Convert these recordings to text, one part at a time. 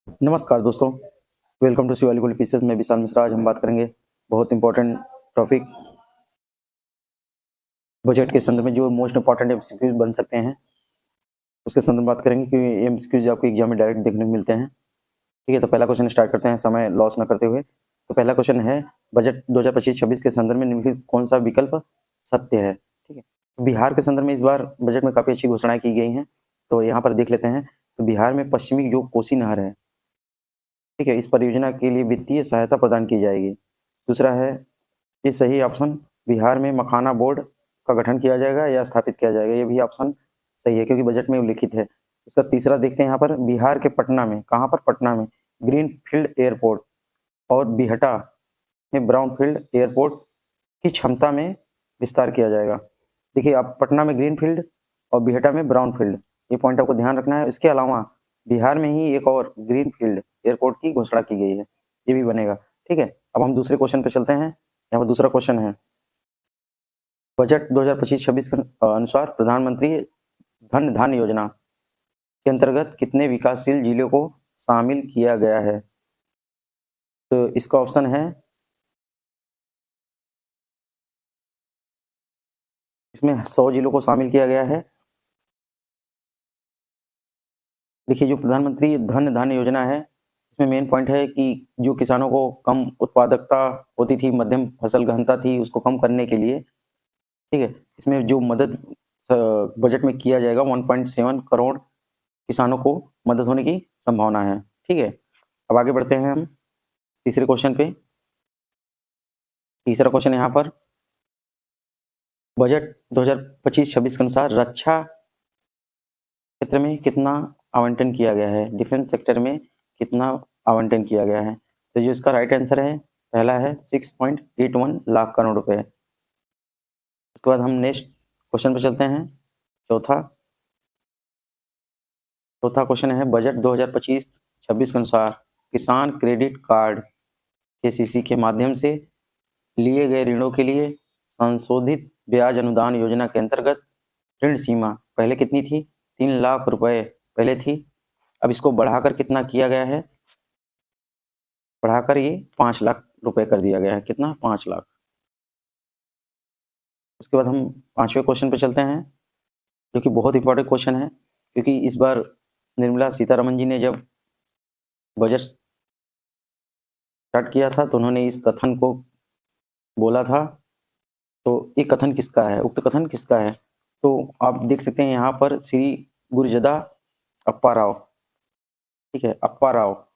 नमस्कार दोस्तों, welcome to Shivali gold pieces में विशाल मिश्रा। आज हम बात करेंगे बहुत इंपॉर्टेंट टॉपिक बजट के संदर्भ में जो मोस्ट इंपॉर्टेंट एमसीक्यूज बन सकते हैं उसके संदर्भ में बात करेंगे, क्योंकि एमसीक्यूज आपको एग्जाम में डायरेक्ट देखने को मिलते हैं। ठीक है, तो पहला क्वेश्चन स्टार्ट करते हैं समय लॉस न करते हुए। तो पहला क्वेश्चन है, बजट 2025-26 के संदर्भ में निम्नलिखित कौन सा विकल्प सत्य है। ठीक है, बिहार के संदर्भ में इस बार बजट में काफ़ी अच्छी घोषणाएं की गई हैं, तो यहाँ पर देख लेते हैं। तो बिहार में पश्चिमी जो कोसी नहर है, ठीक है, इस परियोजना के लिए वित्तीय सहायता प्रदान की जाएगी। दूसरा है, ये सही ऑप्शन, बिहार में मखाना बोर्ड का गठन किया जाएगा या स्थापित किया जाएगा, ये भी ऑप्शन सही है क्योंकि बजट में उल्लिखित है। उसका तीसरा देखते हैं यहाँ पर, बिहार के पटना में, कहाँ पर, पटना में ग्रीन फील्ड एयरपोर्ट और बिहटा में ब्राउन फील्ड एयरपोर्ट की क्षमता में विस्तार किया जाएगा। देखिए, आप पटना में ग्रीन फील्ड और बिहटा में ब्राउन फील्ड, ये पॉइंट आपको ध्यान रखना है। इसके अलावा बिहार में ही एक और ग्रीन फील्ड एयरपोर्ट की घोषणा की गई है, ये भी बनेगा। ठीक है, अब हम दूसरे क्वेश्चन पे चलते हैं। यहाँ पर दूसरा क्वेश्चन है, बजट 2025-26 के अनुसार प्रधानमंत्री धन धान्य योजना के अंतर्गत कितने विकासशील जिलों को शामिल किया गया है। तो इसका ऑप्शन है, इसमें 100 जिलों को शामिल किया गया है। देखिए, जो प्रधानमंत्री धन धान्य योजना है, इसमें मेन पॉइंट है कि जो किसानों को कम उत्पादकता होती थी, मध्यम फसल गहनता थी, उसको कम करने के लिए, ठीक है, इसमें जो मदद बजट में किया जाएगा, 1.7 करोड़ किसानों को मदद होने की संभावना है। ठीक है, अब आगे बढ़ते हैं हम तीसरे क्वेश्चन पे। तीसरा क्वेश्चन यहाँ पर, बजट 2025-26 के अनुसार रक्षा क्षेत्र में कितना आवंटन किया गया है, डिफेंस सेक्टर में कितना आवंटन किया गया है। तो जो इसका राइट आंसर है, पहला है 6.81 लाख करोड़ रुपए। उसके बाद हम नेक्स्ट क्वेश्चन पे चलते हैं। चौथा क्वेश्चन है, बजट 2025-26 के अनुसार किसान क्रेडिट कार्ड केसीसी के माध्यम से लिए गए ऋणों के लिए संशोधित ब्याज अनुदान योजना के अंतर्गत ऋण सीमा पहले कितनी थी, 3 लाख रुपए पहले थी। अब इसको बढ़ाकर कितना किया गया है, बढ़ाकर ये 5 लाख रुपए कर दिया गया है। कितना, 5 लाख। उसके बाद हम पांचवें क्वेश्चन पे चलते हैं, जो कि बहुत इंपॉर्टेंट क्वेश्चन है, क्योंकि इस बार निर्मला सीतारमण जी ने जब बजट स्टार्ट किया था तो उन्होंने इस कथन को बोला था। तो ये कथन किसका है, उक्त कथन किसका है। तो आप देख सकते हैं यहाँ पर श्री गुरजदा अप्पा राव, ठीक है, अप्पा राव,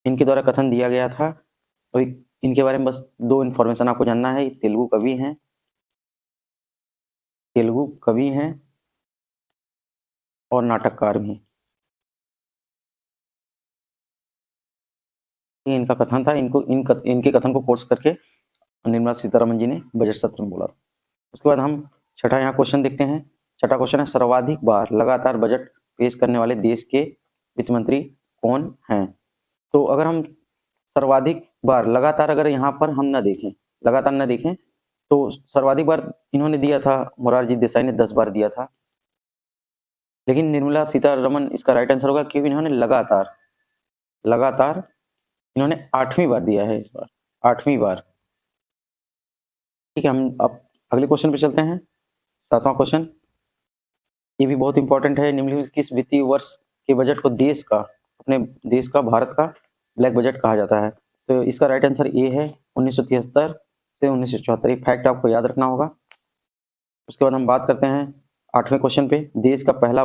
इनके द्वारा कथन दिया गया था। तो इनके बारे में बस 2 इन्फॉर्मेशन आपको जानना है। तेलुगु कवि हैं, तेलुगु कवि हैं और नाटककार भी। ये इनका कथन था, इनके कथन को कोर्स करके निर्मला सीतारमण जी ने बजट सत्र में बोला। उसके बाद हम छठा यहाँ क्वेश्चन देखते हैं। छठा क्वेश्चन है, सर्वाधिक बार लगातार बजट पेश करने वाले देश के वित्त मंत्री कौन हैं। तो अगर हम सर्वाधिक बार लगातार, अगर यहाँ पर हम ना देखें, लगातार ना देखें, तो सर्वाधिक बार इन्होंने दिया था, मोरारजी देसाई ने 10 बार दिया था। लेकिन निर्मला सीतारमण इसका राइट आंसर होगा, क्योंकि इन्होंने लगातार इन्होंने 8वीं बार दिया है, इस बार 8वीं बार। ठीक है, हम अब अगले क्वेश्चन पे चलते हैं। 7वां क्वेश्चन, ये भी बहुत इंपॉर्टेंट है। निम्नलिखित किस वित्तीय वर्ष के बजट को देश का, अपने देश का, भारत का ब्लैक बजट कहा जाता है। तो इसका राइट आंसर ये है, 1973 से 1974। फैक्ट आपको याद रखना होगा। उसके बाद हम बात करते हैं 8वें क्वेश्चन पे, देश का पहला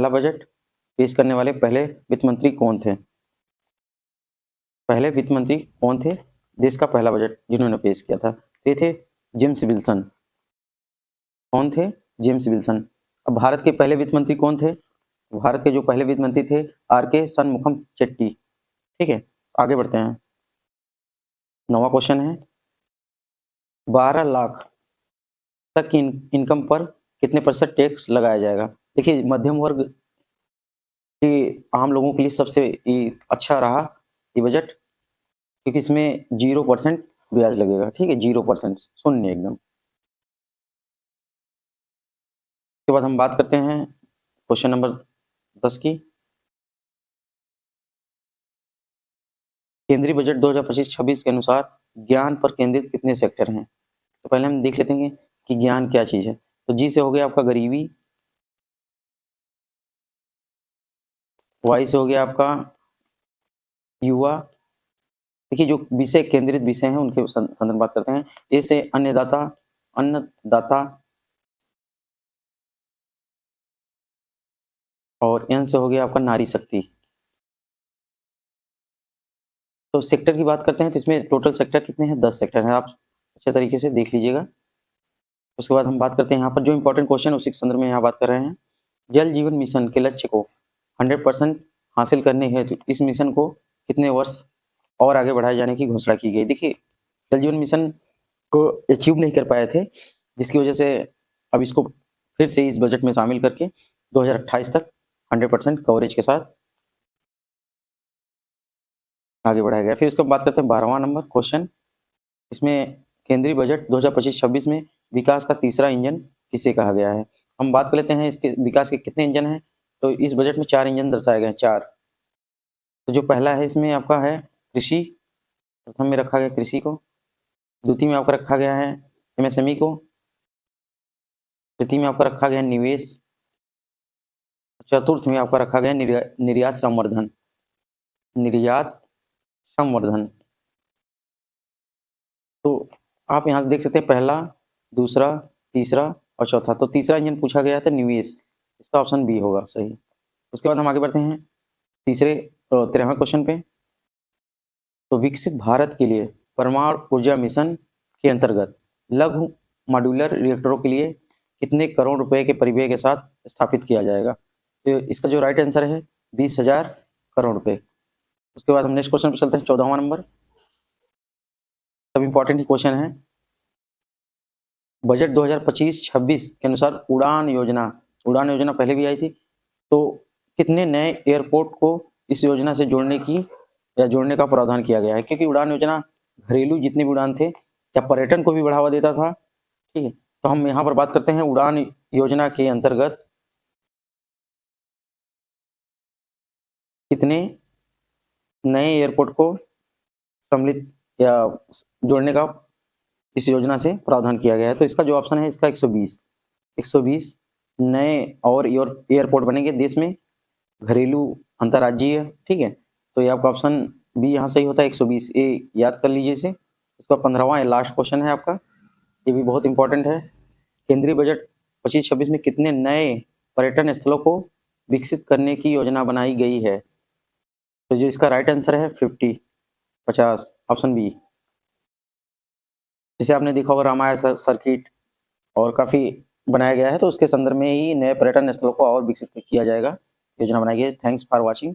बजट पेश करने वाले पहले वित्त मंत्री कौन थे। पहले वित्त मंत्री कौन थे देश का पहला बजट जिन्होंने पेश किया था। तो ये थे जेम्स विल्सन। कौन थे, जेम्स विल्सन। अब भारत के पहले वित्त मंत्री कौन थे, भारत के जो पहले वित्त मंत्री थे, आर.के. शनमुखम चेट्टी। ठीक है, आगे बढ़ते हैं। 9वां क्वेश्चन है, 12 लाख तक की इनकम पर कितने % टैक्स लगाया जाएगा। देखिए, मध्यम वर्ग के आम लोगों के लिए सबसे अच्छा रहा ये बजट, क्योंकि इसमें 0% ब्याज लगेगा। ठीक है, 0%, शून्य एकदम। उसके बाद हम बात करते हैं क्वेश्चन नंबर 10 की। केंद्रीय बजट 2025-26 के अनुसार ज्ञान पर केंद्रित कितने सेक्टर हैं? तो पहले हम देख लेते हैं कि ज्ञान क्या चीज है। तो जी से हो गया आपका गरीबी, वाई से हो गया आपका युवा। देखिए जो विषय केंद्रित विषय हैं उनके संदर्भ बात करते हैं। ए से अन्नदाता और एन से हो गया आपका नारी शक्ति। तो सेक्टर की बात करते हैं तो इसमें टोटल सेक्टर कितने हैं? 10 सेक्टर हैं, आप अच्छे तरीके से देख लीजिएगा। उसके बाद हम बात करते हैं यहाँ पर जो इंपॉर्टेंट क्वेश्चन उसी के संदर्भ में यहाँ बात कर रहे हैं। जल जीवन मिशन के लक्ष्य को 100% हासिल करने हेतु इस मिशन को कितने वर्ष और आगे बढ़ाए जाने की घोषणा की गई? देखिए जल जीवन मिशन को अचीव नहीं कर पाए थे, जिसकी वजह से अब इसको फिर से इस बजट में शामिल करके 2028 तक 100% कवरेज के साथ आगे बढ़ाया गया। फिर उसके बाद बात करते हैं 12वां नंबर क्वेश्चन। इसमें केंद्रीय बजट 2025-26 में विकास का तीसरा इंजन किसे कहा गया है? हम बात कर लेते हैं इसके विकास के कितने इंजन हैं। तो इस बजट में 4 इंजन दर्शाए गए हैं, 4। तो जो पहला है इसमें आपका है कृषि, प्रथम में रखा गया कृषि को। द्वितीय में आपका रखा गया है एमएसएमई को। तृतीय में आपका रखा गया निवेश। चतुर्थ में आपका रखा गया निर्यात संवर्धन। तो आप यहाँ से देख सकते हैं पहला, दूसरा, तीसरा और चौथा। तो तीसरा इंजन पूछा गया था निवेश, इसका ऑप्शन बी होगा सही। उसके बाद हम आगे बढ़ते हैं 13वें क्वेश्चन पे। तो विकसित भारत के लिए परमाणु ऊर्जा मिशन के अंतर्गत लघु मॉड्यूलर रिएक्टरों के लिए कितने करोड़ रुपए के परिव्यय के साथ स्थापित किया जाएगा? तो इसका जो राइट आंसर है 20,000 करोड़ रुपए। उसके बाद हम नेक्स्ट क्वेश्चन पे चलते हैं 14वां नंबर। सब इंपॉर्टेंट ही क्वेश्चन है। बजट 2025-26 के अनुसार उड़ान योजना पहले भी आई थी, तो कितने नए एयरपोर्ट को इस योजना से जोड़ने का प्रावधान किया गया है? क्योंकि उड़ान योजना घरेलू जितने भी उड़ान थे या पर्यटन को भी बढ़ावा देता था, ठीक है। तो हम यहाँ पर बात करते हैं उड़ान योजना के अंतर्गत कितने नए एयरपोर्ट को सम्मिलित या जोड़ने का इस योजना से प्रावधान किया गया है? तो इसका जो ऑप्शन है इसका 120 नए और एयरपोर्ट बनेंगे देश में, घरेलू, अंतर्राज्यीय, ठीक है। तो ये आपका ऑप्शन बी यहाँ सही होता है, 120। ए याद कर लीजिए इसे। इसका 15वां लास्ट क्वेश्चन है आपका, ये भी बहुत इंपॉर्टेंट है। केंद्रीय बजट 25-26 में कितने नए पर्यटन स्थलों को विकसित करने की योजना बनाई गई है? तो जो इसका राइट आंसर है 50, ऑप्शन बी। जैसे आपने देखा होगा रामायण सर्किट और काफी बनाया गया है, तो उसके संदर्भ में ही नए पर्यटन स्थलों को और विकसित किया जाएगा, योजना बनाई गई है। Thanks for watching.